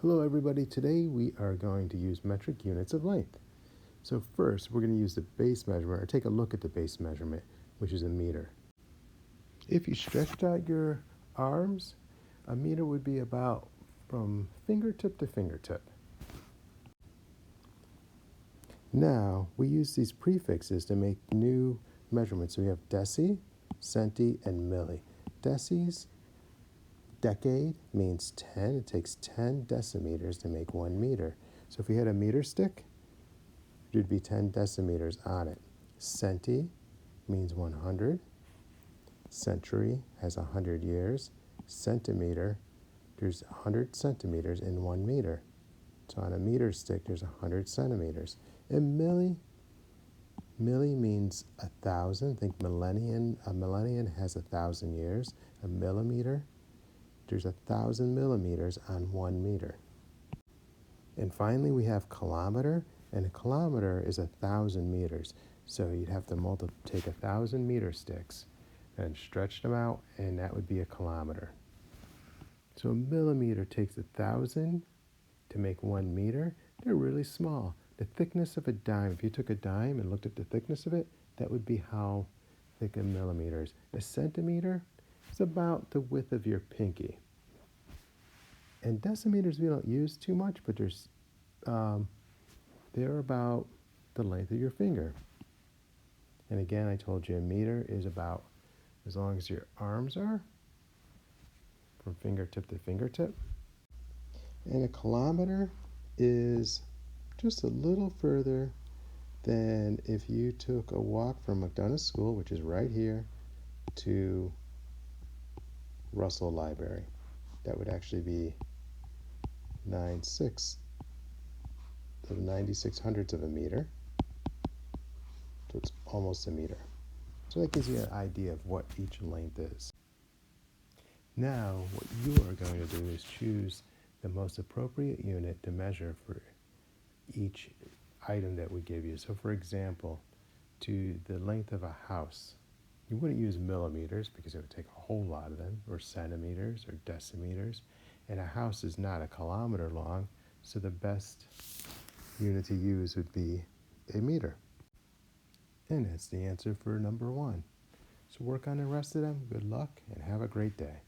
Hello everybody, today we are going to use metric units of length. So first we're going to use the base measurement, or take a look at the base measurement, which is a meter. If you stretched out your arms, a meter would be about from fingertip to fingertip. Now we use these prefixes to make new measurements. So we have deci, centi, and milli. Decis, decade means 10. It takes 10 decimeters to make 1 meter. So if we had a meter stick, there'd be 10 decimeters on it. Centi means 100. Century has 100 years. Centimeter, there's 100 centimeters in 1 meter. So on a meter stick, there's 100 centimeters. And milli means 1,000. Think millennium. A millennium has 1,000 years. A millimeter, there's 1,000 millimeters on 1 meter. And finally, we have kilometer, and a kilometer is 1,000 meters. So you'd have to take 1,000 meter sticks and stretch them out, and that would be a kilometer. So a millimeter takes 1,000 to make 1 meter. They're really small. The thickness of a dime, if you took a dime and looked at the thickness of it, that would be how thick a millimeter is. A centimeter is about the width of your pinky. And decimeters we don't use too much, but they're about the length of your finger. And again, I told you a meter is about as long as your arms are, from fingertip to fingertip. And a kilometer is just a little further than if you took a walk from McDonough School, which is right here, to Russell Library. That would actually be 96 hundredths of a meter. So it's almost a meter. So that gives you an idea of what each length is. Now, what you are going to do is choose the most appropriate unit to measure for each item that we give you. So for example, to the length of a house, you wouldn't use millimeters because it would take a whole lot of them, or centimeters, or decimeters. And a house is not a kilometer long, so the best unit to use would be a meter. And that's the answer for number 1. So work on the rest of them. Good luck and have a great day.